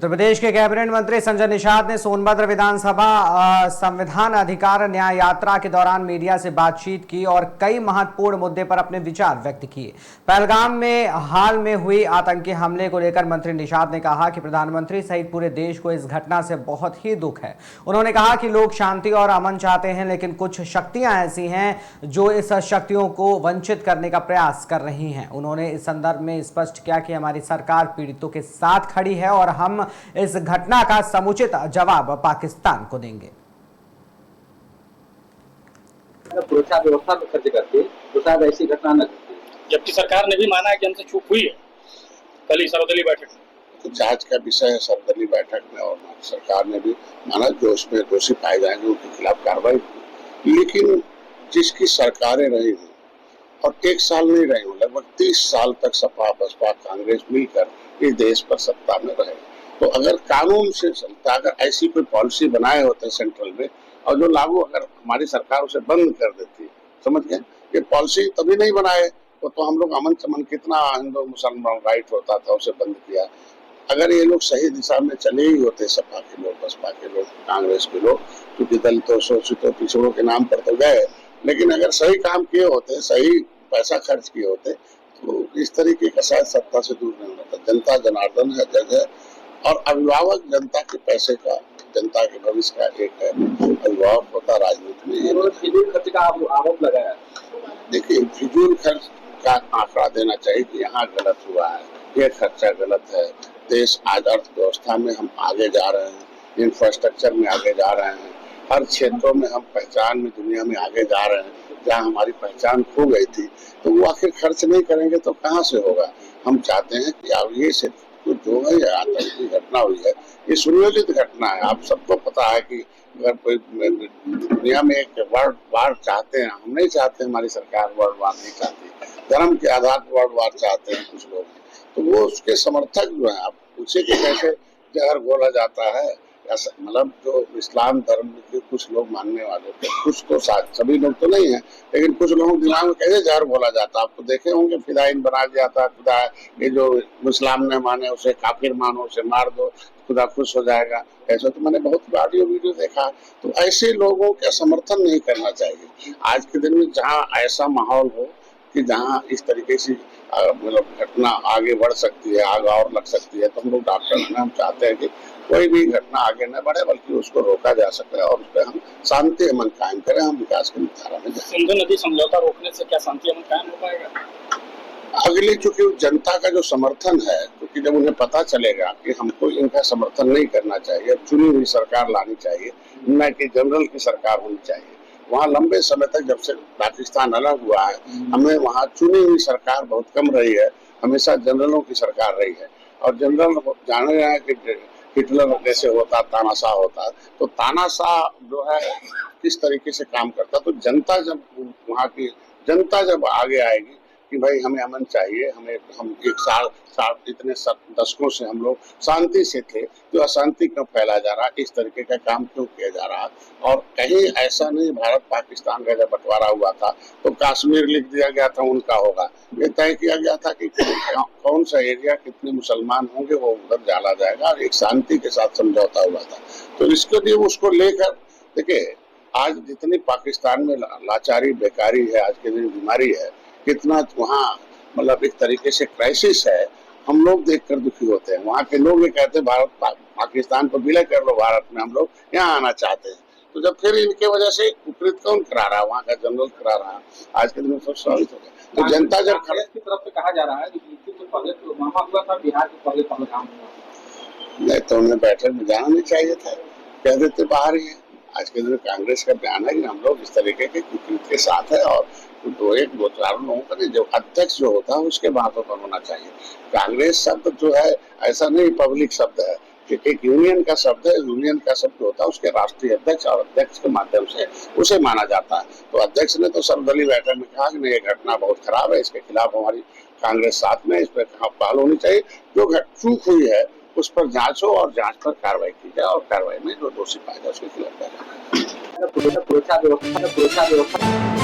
उत्तर प्रदेश के कैबिनेट मंत्री संजय निषाद ने सोनभद्र विधानसभा संविधान अधिकार न्याय यात्रा के दौरान मीडिया से बातचीत की और कई महत्वपूर्ण मुद्दे पर अपने विचार व्यक्त किए। पहलगाम में हाल में हुई आतंकी हमले को लेकर मंत्री निषाद ने कहा कि प्रधानमंत्री सहित पूरे देश को इस घटना से बहुत ही दुख है। उन्होंने कहा कि लोग शांति और अमन चाहते हैं, लेकिन कुछ शक्तियां ऐसी हैं जो इस शक्तियों को वंचित करने का प्रयास कर रही हैं। उन्होंने इस संदर्भ में स्पष्ट किया कि हमारी सरकार पीड़ितों के साथ खड़ी है और हम इस घटना का समुचित जवाब पाकिस्तान को देंगे। सुरक्षा व्यवस्था को खर्च करके तो शायद ऐसी घटना न घटे, जबकि सरकार ने भी माना है कि हमसे चूक हुई है। कल ही सर्वदलीय बैठक तो जांच का विषय है सर्वदलीय बैठक में, और सरकार ने भी माना जो उसमें दोषी पाए जाएंगे उनके खिलाफ कार्रवाई की। लेकिन जिसकी सरकारें रही हूँ और एक साल नहीं रही हूँ, लगभग 30 साल तक सपा बसपा कांग्रेस मिलकर इस देश पर सत्ता में रहे, तो अगर कानून से चलता, अगर ऐसी कोई पॉलिसी बनाए होते सेंट्रल में और जो लागू अगर हमारी सरकार उसे बंद कर देती, समझ गए, ये पॉलिसी तभी नहीं बनाए तो हम लोग अमन चमन कितना हिंदू मुसलमान राइट होता था, उसे बंद किया। अगर ये लोग सही दिशा में चले ही होते, सपा के लोग, बसपा के लोग, कांग्रेस के लोग, क्योंकि दलितों शोषितों पिछड़ों के नाम पर तो गए, लेकिन अगर सही काम किए होते, सही पैसा खर्च किए होते, तो इस तरीके का शायद सत्ता से दूर नहीं होता। जनता जनार्दन है, जज है, और अभिभावक जनता के पैसे का, जनता के भविष्य का एक है अभिभावक होता राजनीति में। फिजूल खर्च का आरोप लगाया। देखिए, फिजूल खर्च का आंकड़ा देना चाहिए कि यहाँ गलत हुआ है, ये खर्चा गलत है। देश आज अर्थव्यवस्था में हम आगे जा रहे हैं, इंफ्रास्ट्रक्चर में आगे जा रहे हैं, हर क्षेत्रों में हम पहचान में दुनिया में आगे जा रहे हैं। जहाँ हमारी पहचान खो गई थी, तो वो आखिर खर्च नहीं करेंगे तो कहाँ से होगा। हम चाहते हैं कि अब ये से तो जो है आतंकी घटना हुई है, ये सुनियोजित घटना है। आप सबको पता है कि अगर कोई दुनिया में एक वर्ल्ड वार चाहते हैं, हम नहीं चाहते, हमारी सरकार वर्ल्ड वार नहीं चाहती, धर्म के आधार पर वर्ल्ड वार चाहते हैं कुछ लोग, तो वो उसके समर्थक जो है, आप पूछे कि कैसे जहर घोला जाता है, मतलब जो इस्लाम धर्म के कुछ लोग मानने वाले थे, कुछ तो सभी लोग तो नहीं है, लेकिन कुछ लोगों के दिमाग में कैसे जहर घोला जाता, आपको देखे होंगे, फिदाइन बना दिया था, खुदा ये जो इस्लाम ने माने उसे काफिर मानो, उसे मार दो, खुदा खुश हो जाएगा, ऐसा तो मैंने बहुत ऑडियो वीडियो देखा। तो ऐसे लोगों का समर्थन नहीं करना चाहिए। आज के दिन में जहाँ ऐसा माहौल हो कि जहाँ इस तरीके से मतलब घटना आगे बढ़ सकती है, आग और लग सकती है, तो हम लोग डॉक्टर हैं, हम चाहते हैं कि कोई भी घटना आगे न बढ़े, बल्कि उसको रोका जा सके और उस पर हम शांति अमन कायम करें, हम विकास की धारा में जाए। सिंधु नदी समझौता रोकने से क्या शांति अमन कायम हो पाएगा? अगली चूंकि जनता का जो समर्थन है, क्योंकि जब उन्हें पता चलेगा कि हमको इनका समर्थन नहीं करना चाहिए, चुनी हुई सरकार लानी चाहिए, न कि जनरल की सरकार होनी चाहिए। वहाँ लंबे समय तक जब से पाकिस्तान अलग हुआ है, हमें वहाँ चुनी हुई सरकार बहुत कम रही है, हमेशा जनरलों की सरकार रही है। और जनरल जान रहे हैं कि हिटलर जैसे होता, तानाशाह होता, तो तानाशाह जो है किस तरीके से काम करता, तो जनता जब वहाँ की जनता जब आगे आएगी कि भाई हमें अमन चाहिए, हम एक साल इतने दशकों से हम लोग शांति से थे, तो अशांति क्यों फैला जा रहा, इस तरीके का काम क्यों किया जा रहा। और कहीं ऐसा नहीं, भारत पाकिस्तान का जब बंटवारा हुआ था तो कश्मीर लिख दिया गया था उनका होगा, ये तय किया गया था कि कौन सा एरिया कितने मुसलमान होंगे वो उधर डाला जाएगा, और एक शांति के साथ समझौता हुआ था। तो इसके लिए उसको लेकर देखिए, आज जितनी पाकिस्तान में लाचारी बेकारी है, आज के दिन बीमारी है, कितना वहाँ मतलब एक तरीके से क्राइसिस है, हम लोग देखकर दुखी होते हैं। वहाँ के लोग ये कहते हैं भारत पाकिस्तान को विलय कर लो, भारत में हम लोग यहाँ आना चाहते हैं। तो जब फिर इनके वजह से उपकृत कौन करा रहा, वहाँ का जनरल करा रहा, आज के दिन में सब स्वाभाविक हो गया। तो जनता जब कांग्रेस की तरफ से कहा जा रहा है कि तो पहले तो वहाँ हुआ था, बिहार के पहले पहलगाम हुआ, नहीं तो उन्हें बैठक में जाना नहीं चाहिए था, कह देते बाहर ही है। आज के दिन कांग्रेस का बयान है कि हम लोग इस तरीके के कुकृत्य के साथ है, और दो चार लोगों का नहीं, जो अध्यक्ष जो होता है उसके बातों पर होना चाहिए। कांग्रेस शब्द जो है ऐसा नहीं पब्लिक शब्द है, कि एक यूनियन का शब्द है, यूनियन का शब्द होता है उसके राष्ट्रीय अध्यक्ष, और अध्यक्ष के माध्यम से उसे माना जाता है। तो अध्यक्ष ने तो सर्वदलीय बैठक में कहा कि नहीं, ये घटना बहुत खराब है, इसके खिलाफ हमारी कांग्रेस साथ में, इस पर पहल होनी चाहिए, जो चूक हुई है उस पर जांच हो और जांच पर कार्रवाई की जाए, और कार्रवाई में जो दोषी पाया जाए उसके खिलाफ सुरक्षा व्यवस्था